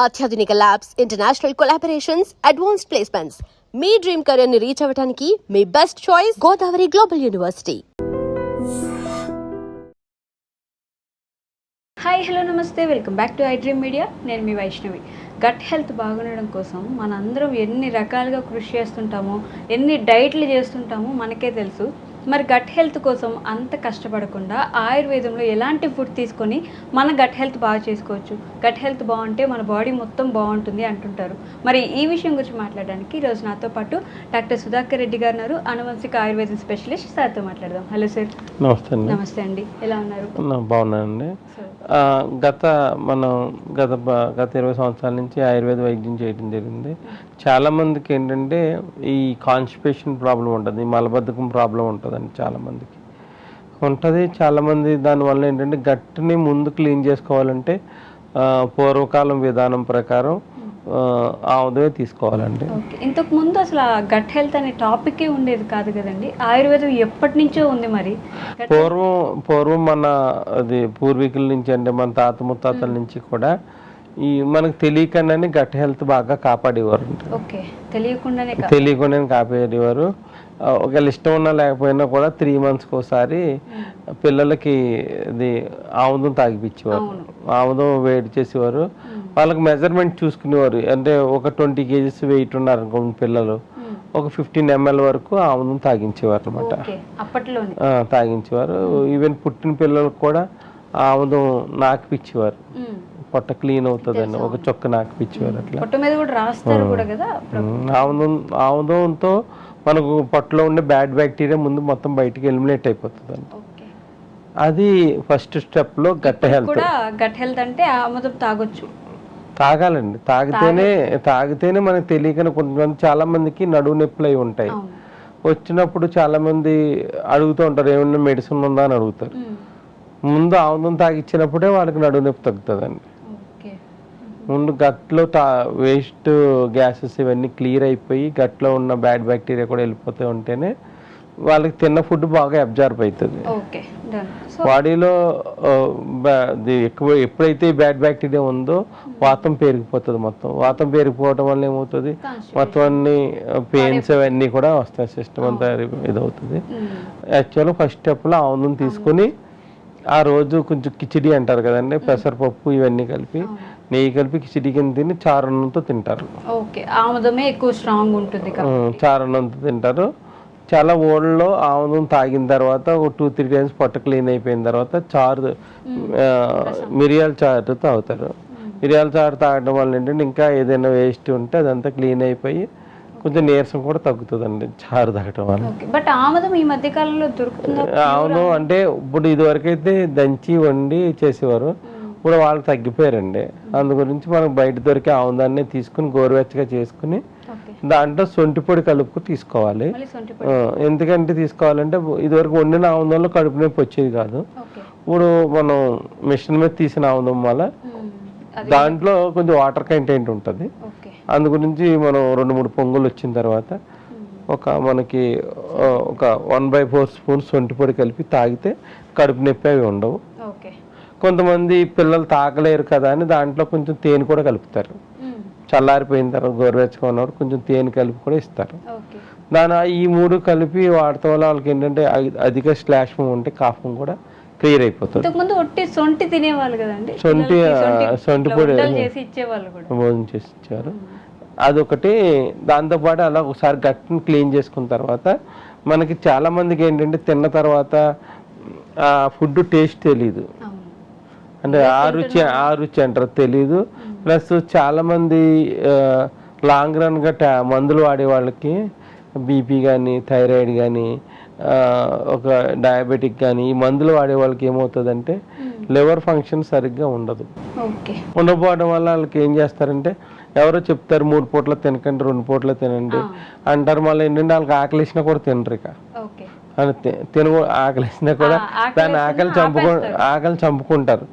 అత్యాధునిక labs, international collaborations, advanced placements. మీ dream career ని రీచ్ అవ్వడానికి మీ best choice Godavari global university. Hi, hello, నమస్తే, welcome back to I dream media. నేను మీ వైష్ణవి. గట్ హెల్త్ బాగుండడం కోసం మనందరం ఎన్ని రకాలుగా కృషి చేస్తుంటామో, ఎన్ని డైట్లు చేస్తుంటామో మనకే తెలుసు. మరి గట్ హెల్త్ కోసం అంత కష్టపడకుండా ఆయుర్వేదంలో ఎలాంటి ఫుడ్ తీసుకొని మన గట్ హెల్త్ బాగా చేసుకోవచ్చు, గట్ హెల్త్ బాగుంటే మన బాడీ మొత్తం బాగుంటుంది అంటుంటారు. మరి ఈ విషయం గురించి మాట్లాడడానికి ఈరోజు నాతో పాటు డాక్టర్ సుధాకర్ రెడ్డి గారు ఉన్నారు, అనువంశిక ఆయుర్వేదం స్పెషలిస్ట్. సార్తో మాట్లాడదాం. Hello sir. నమస్తే అండి. నమస్తే అండి, ఎలా ఉన్నారు? బాగున్నానండి. గత 20 సంవత్సరాల నుంచి ఆయుర్వేద వైద్యం చేయడం జరిగింది. చాలామందికి ఏంటంటే ఈ కాన్స్టిపేషన్ ప్రాబ్లం ఉంటుంది, మలబద్ధకం ప్రాబ్లం ఉంటుందండి. చాలామందికి ఉంటుంది. చాలామంది దానివల్ల ఏంటంటే గట్ని ముందు క్లీన్ చేసుకోవాలంటే పూర్వకాలం విధానం ప్రకారం ఆముదమే తీసుకోవాలండి. ఇంతకు ముందు అసలు గట్ హెల్త్ అనే టాపిక్ ఉండేది కాదు కదండి. ఆయుర్వేదం ఎప్పటి నుంచో ఉంది. మరి పూర్వం మన పూర్వీకుల నుంచి అంటే మన తాత ముత్తాతల నుంచి కూడా ఈ మనకు తెలియకుండానే గట్ హెల్త్ బాగా కాపాడేవారు. తెలియకుండానే కాపాడేవారు. ఒకవేళ ఇష్టం ఉన్నా లేకపోయినా కూడా 3 monthsకి ఒకసారి పిల్లలకి ఆముదం తాగిపించేవారు. ఆముదం వేడి చేసేవారు. వాళ్ళకి మెజర్మెంట్ చూసుకునేవారు. అంటే ఒక 20 kgs వెయిట్ ఉన్నారు అనుకోండి పిల్లలు, ఒక 15 ml వరకు ఆముదం తాగించేవారు అనమాట. తాగించేవారు. ఈవెన్ పుట్టిన పిల్లలకు కూడా ఆముదం నాకిపించేవారు. పొట్ట క్లీన్ అవుతుందని ఒక చొక్క నాకిపించేవారు. అట్లా ఆముదంతో మనకు పొట్టలో ఉండే బ్యాడ్ బ్యాక్టీరియా ముందు మొత్తం బయటికి ఎలిమినేట్ అయిపోతుంది అండి. అది ఫస్ట్ స్టెప్లో గట్ హెల్త్ అంటే ఆముదం తాగొచ్చు, తాగాలండి. తాగితేనే మనకు తెలియకనే కొంతమంది చాలా మందికి నడువు నొప్పులు అయి ఉంటాయి. వచ్చినప్పుడు చాలా మంది అడుగుతూ ఉంటారు, ఏమన్నా మెడిసిన్ ఉందా అని అడుగుతారు. ముందు ఆముదం తాగిచ్చినప్పుడే వాళ్ళకి నడువు నొప్పి తగ్గుతుందండి. ముందు గట్లో వేస్ట్ గ్యాసెస్ ఇవన్నీ క్లియర్ అయిపోయి గట్లో ఉన్న బ్యాడ్ బ్యాక్టీరియా కూడా వెళ్ళిపోతూ ఉంటేనే వాళ్ళకి తిన్న ఫుడ్ బాగా అబ్జర్వ్ అవుతుంది. బాడీలో ఎప్పుడైతే బ్యాడ్ బ్యాక్టీరియా ఉందో వాతం పెరిగిపోతుంది. వాతం పెరిగిపోవడం వల్ల ఏమవుతుంది, మొత్తం అన్ని పెయిన్స్ అవన్నీ కూడా వస్తాయి. సిస్టమ్ అంతా ఇదవుతుంది. యాక్చువల్గా ఫస్ట్ స్టెప్లో ఆముదం తీసుకుని ఆ రోజు కొంచెం కిచిడి అంటారు కదండి, పెసరపప్పు ఇవన్నీ కలిపి నెయ్యి కలిపి కిచిడి కింద తిని చారున్నంతో తింటారు. చారున్నంతో తింటారు. చాలా ఓళ్ళలో ఆముదం తాగిన తర్వాత ఒక 2-3 times పొట్ట క్లీన్ అయిపోయిన తర్వాత మిరియాల చారు తాగుతారు. మిరియాల చారు తాగడం వల్ల ఏంటంటే ఇంకా ఏదైనా వేస్ట్ ఉంటే అదంతా క్లీన్ అయిపోయి కొంచెం నీరసం కూడా తగ్గుతుందండి చారు తాగడం వల్ల. ఆముదం ఈ మధ్య కాలంలో దొరుకుతుంది. ఆముదం అంటే ఇప్పుడు ఇదివరకైతే దంచి వండి చేసేవారు, ఇప్పుడు వాళ్ళు తగ్గిపోయారండి. అందు గురించి మనకు బయట దొరికే ఆముదాన్ని తీసుకుని గోరువెచ్చగా చేసుకుని దాంట్లో సొంటి పొడి కలుపుకు తీసుకోవాలి. ఎందుకంటే తీసుకోవాలంటే ఇదివరకు వండిన ఆముదంలో కడుపు నొప్పి వచ్చేది కాదు. ఇప్పుడు మనం మిషన్ మీద తీసిన ఆముదం వల్ల దాంట్లో కొంచెం వాటర్ కంటెంట్ ఉంటుంది. అందు గురించి మనం 2-3 పొంగులు వచ్చిన తర్వాత మనకి ఒక 1/4 స్పూన్ సొంటి పొడి కలిపి తాగితే కడుపు నొప్పి అవి ఉండవు. కొంతమంది పిల్లలు తాగలేరు కదా అని దాంట్లో కొంచెం తేనె కూడా కలుపుతారు. చల్లారిపోయిన తర్వాత గోరువెచ్చగా ఉన్నప్పుడు కొంచెం తేనె కలిపి కూడా ఇస్తారు. ఈ 3 కలిపి వాడటం వల్ల వాళ్ళకి ఏంటంటే అధిక శ్లేష్మం ఉంటే కాఫం కూడా క్లియర్ అయిపోతుంది. సొంటి తినేవాళ్ళు కదండి, సొంటి పొడి భోజనం చేసి ఇచ్చారు. అదొకటి. దాంతోపాటు అలా ఒకసారి గట్టిని క్లీన్ చేసుకున్న తర్వాత మనకి చాలా మందికి ఏంటంటే తిన్న తర్వాత ఫుడ్ టేస్ట్ తెలీదు, అంటే ఆ రుచి అంటారు తెలీదు. ప్లస్ చాలామంది లాంగ్ రన్గా మందులు వాడే వాళ్ళకి బీపీ కానీ థైరాయిడ్ కానీ ఒక డయాబెటిక్ కానీ ఈ మందులు వాడే వాళ్ళకి ఏమవుతుందంటే లివర్ ఫంక్షన్ సరిగ్గా ఉండదు. ఉండకపోవడం వల్ల వాళ్ళకి ఏం చేస్తారంటే ఎవరో చెప్తారు 3 పూటలు తినకండి, 2 పూటలు తినండి అంటారు. మళ్ళీ ఏంటంటే వాళ్ళకి ఆకలిసినా కూడా తినరు. ఇక ఆకలిసినా కూడా దాన్ని ఆకలి చంపుకుంటారు.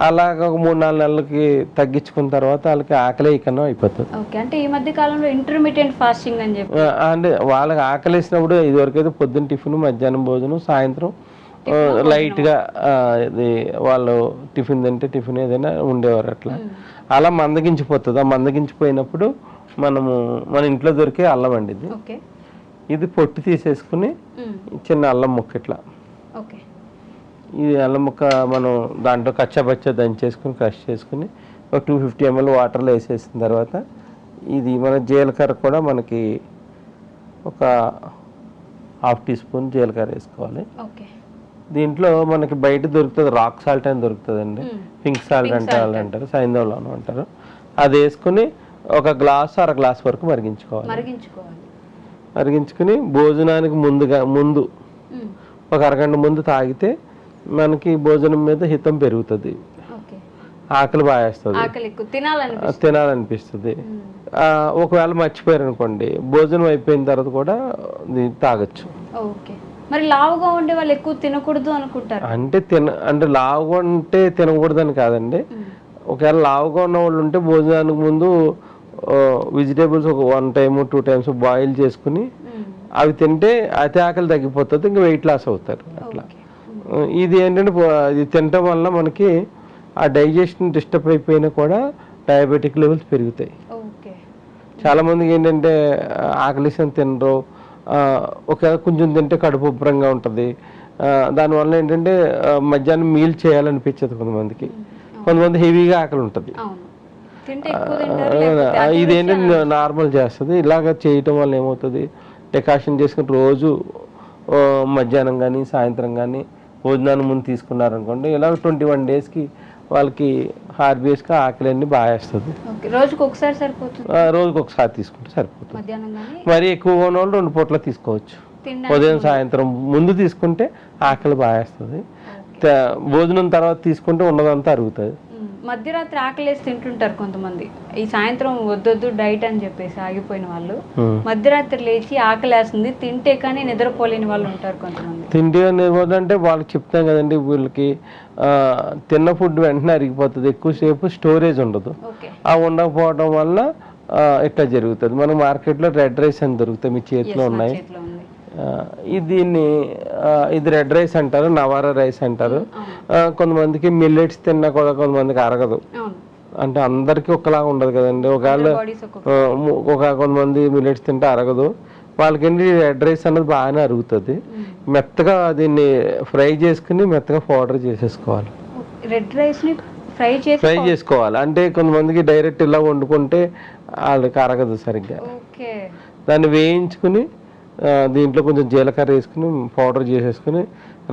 అలాగ ఒక 3-4 నెలలకి తగ్గించుకున్న తర్వాత వాళ్ళకి ఆకలి ఇకనం అయిపోతుంది. అంటే ఈ మధ్య కాలంలో ఇంటర్మీడియట్ ఫాస్టింగ్ అని చెప్పి అంటే వాళ్ళకి ఆకలిసినప్పుడు ఇదివరకైతే పొద్దున్న టిఫిన్, మధ్యాహ్నం భోజనం, సాయంత్రం లైట్గా ఇది వాళ్ళు టిఫిన్ తింటే టిఫిన్ ఏదైనా ఉండేవారు. అట్లా అలా మందగించిపోతుంది. ఆ మందగించిపోయినప్పుడు మన ఇంట్లో దొరికే అల్లం అండి ఇది. ఇది పొట్టు తీసేసుకుని చిన్న అల్లం ముక్క ఇట్లా, ఈ అల్లం ముక్క మనం దాంట్లో కచ్చాపచ్చా దంచేసుకుని క్రష్ చేసుకుని ఒక 250 ml వాటర్లో వేసేసిన తర్వాత ఇది మన జీలకర్ర కూడా మనకి ఒక 1/2 టీ స్పూన్ జీలకర్ర వేసుకోవాలి. దీంట్లో మనకి బయట దొరుకుతుంది రాక్ సాల్ట్ అని దొరుకుతుందండి, పింక్ సాల్ట్ అంటారు, సైంధవంలో అంటారు. అది వేసుకుని ఒక గ్లాస్ 1/2 గ్లాస్ వరకు మరిగించుకుని భోజనానికి ముందు ఒక అరగంట ముందు తాగితే మనకి భోజనం మీద హితం పెరుగుతుంది, ఆకలి బాగా వేస్తుంది, తినాలనిపిస్తుంది. ఒకవేళ మర్చిపోయారు అనుకోండి, భోజనం అయిపోయిన తర్వాత కూడా తాగొచ్చు. మరి లావుగా ఉండే వాళ్ళు ఎక్కువ తినకూడదు అనుకుంటారు. అంటే లావుగా ఉంటే తినకూడదు అని కాదండి. ఒకవేళ లావుగా ఉన్న వాళ్ళు ఉంటే భోజనానికి ముందు వెజిటేబుల్స్ ఒక 1 time 2 times బాయిల్ చేసుకుని అవి తింటే అతి ఆకలి తగ్గిపోతుంది, ఇంకా వెయిట్ లాస్ అవుతారు అట్లా. ఇది ఏంటంటే ఇది తినటం వల్ల మనకి ఆ డైజెషన్ డిస్టర్బ్ అయిపోయినా కూడా డయాబెటిక్ లెవెల్స్ పెరుగుతాయి. చాలా మందికి ఏంటంటే ఆకలిసం తినరు, ఒకవేళ కొంచెం తింటే కడుపు ఉబ్బరంగా ఉంటుంది. దానివల్ల ఏంటంటే మధ్యాహ్నం మీల్ చేయాలనిపించదు కొంతమంది హెవీగా ఆకలి ఉంటుంది. ఇదేంటంటే నార్మల్ చేస్తుంది. ఇలాగ చేయటం వల్ల ఏమవుతుంది, డెకాషన్ చేసుకుని రోజు మధ్యాహ్నం కానీ సాయంత్రం కానీ భోజనాన్ని ముందు తీసుకున్నారనుకోండి, ఇలా 21 daysకి వాళ్ళకి హార్బియస్గా ఆకలి అన్ని బాగా వేస్తుంది. రోజుకి ఒకసారి తీసుకుంటే సరిపోతుంది. మరి ఎక్కువగా ఉన్న వాళ్ళు 2 పూట్ల తీసుకోవచ్చు. ఉదయం సాయంత్రం ముందు తీసుకుంటే ఆకలి బాగా వేస్తుంది, భోజనం తర్వాత తీసుకుంటే ఉన్నదంతా అరుగుతుంది. మధ్యరాత్రి ఆకలేసి తింటుంటారు కొంతమంది, ఈ సాయంత్రం వద్దొద్దు డైట్ అని చెప్పేసి ఆగిపోయిన వాళ్ళు మధ్యరాత్రి లేచి ఆకలేస్తుంది తింటే కానీ నిద్రపోలేని వాళ్ళు ఉంటారు కొంతమంది. తింటే అంటే వాళ్ళకి చెప్తాం కదండి, వీళ్ళకి తిన్న ఫుడ్ వెంటనే అరిగిపోతుంది, ఎక్కువసేపు స్టోరేజ్ ఉండదు. ఆ ఉండకపోవడం వల్ల ఇట్లా జరుగుతుంది. మన మార్కెట్లో రెడ్ రైస్ అని దొరుకుతాయి, మీ చేతిలో ఉన్నాయి. ఇది రెడ్ రైస్ అంటారు, నవారా రైస్ అంటారు. కొంతమందికి మిల్లెట్స్ తిన్నా కూడా కొంతమందికి అరగదు, అంటే అందరికీ ఒకలాగా ఉండదు కదండి. కొంతమంది మిల్లెట్స్ తింటే అరగదు, వాళ్ళకి రెడ్ రైస్ అన్నది బాగానే అరుగుతుంది. మెత్తగా దీన్ని ఫ్రై చేసుకుని మెత్తగా పౌడర్ చేసేసుకోవాలి. రెడ్ రైస్ ని ఫ్రై చేసుకోవాలి. అంటే కొంతమందికి డైరెక్ట్ ఇలా వండుకుంటే వాళ్ళకి అరగదు సరిగ్గా. దాన్ని వేయించుకుని దీంట్లో కొంచెం జీలకర్ర వేసుకుని పౌడర్ చేసేసుకుని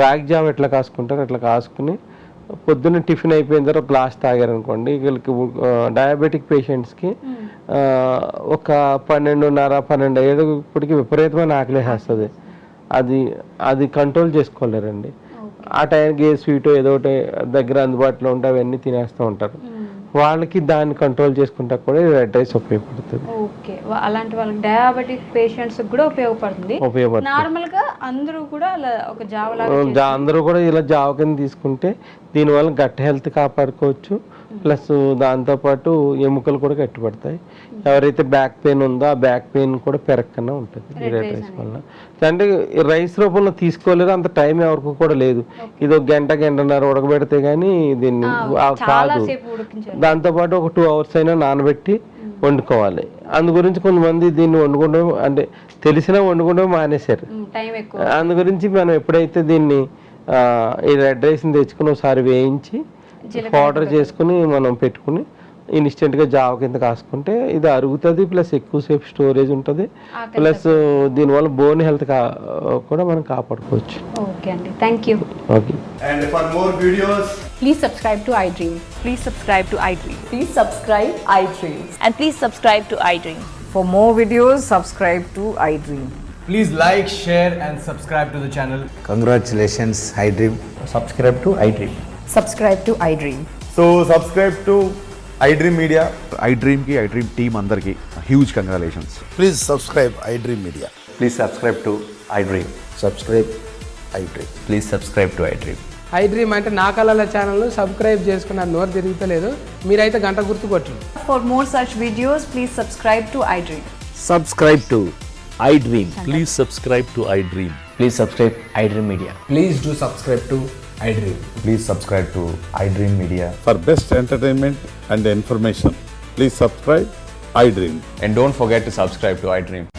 రాగి జావ ఎట్లా కాసుకుంటారు అట్లా కాసుకుని పొద్దున్న టిఫిన్ అయిపోయిన తర్వాత గ్లాస్ తాగారనుకోండి, వీళ్ళకి డయాబెటిక్ పేషెంట్స్కి ఒక 12:30-12 అయ్యేటప్పటికి విపరీతమైన ఆకలేసేస్తుంది. అది కంట్రోల్ చేసుకోలేరండి. ఆ టైంకి ఏ స్వీట్ ఏదో ఒకటి దగ్గర అందుబాటులో ఉంటే అవన్నీ తినేస్తూ ఉంటారు. వాళ్ళకి దాన్ని కంట్రోల్ చేసుకుంటా కూడా రెడ్ రైస్ ఉపయోగపడుతుంది. అలాంటి వాళ్ళకి డయాబెటిక్ పేషెంట్స్ కూడా ఉపయోగపడుతుంది. నార్మల్ గా అందరూ కూడా అందరూ కూడా ఇలా జావ కింద తీసుకుంటే దీనివల్ల గట్ హెల్త్ కాపాడుకోవచ్చు, ప్లస్ దాంతోపాటు ఎముకలు కూడా గట్టిపడతాయి. ఎవరైతే బ్యాక్ పెయిన్ ఉందో ఆ బ్యాక్ పెయిన్ కూడా పెరగకుండా ఉంటుంది ఈ రెడ్ రైస్ వల్ల. అంటే రైస్ రూపంలో తీసుకోలేదు, అంత టైం ఎవరికి కూడా లేదు. ఇది ఒక గంటన్నర ఉడకబెడితే గానీ దీన్ని కాదు. దాంతోపాటు ఒక 2 hours అయినా నానబెట్టి వండుకోవాలి. అందు గురించి కొంతమంది దీన్ని వండుకుంటాం అంటే తెలిసినా వండుకుంటాం మానేశారు. అందు గురించి మనం ఎప్పుడైతే దీన్ని ఈ రెడ్ రైస్ని తెచ్చుకుని ఒకసారి వేయించి పౌడర్ చేసుకుని మనం పెట్టుకుని ఇన్స్టెంట్గా జావ కింద కాసుకుంటే ఇది అరుగుతుంది, ప్లస్ ఎక్కువసేపు స్టోరేజ్ ఉంటుంది, ప్లస్ దీనివల్ల బోన్ హెల్త్ కూడా మనం కాపాడుకోవచ్చు. ఓకే అండి, thank you. Okay. And for more videos, please subscribe to iDream. Please subscribe to iDream. Please subscribe iDream. And please subscribe to iDream. For more videos, subscribe to iDream. please like, share and subscribe to the channel. Congratulations, iDream. Subscribe to iDream. Subscribe to iDream. So subscribe to iDream Media. iDream ki iDream team andarki huge congratulations. Please subscribe iDream Media. Please subscribe to iDream. Subscribe iDream. Please subscribe to iDream. iDream అంటే నా కళల channel subscribe చేసుకున్నారు, నోరు తిరుగుతలేదు, మీరైతే గంట గుర్తు కొట్టండి. For more such videos, please subscribe to iDream. Subscribe to iDream. Please subscribe to iDream. Please subscribe iDream Media. Please do subscribe to iDream. Please subscribe to iDream Media. For best entertainment and information, please subscribe iDream. And don't forget to subscribe to iDream.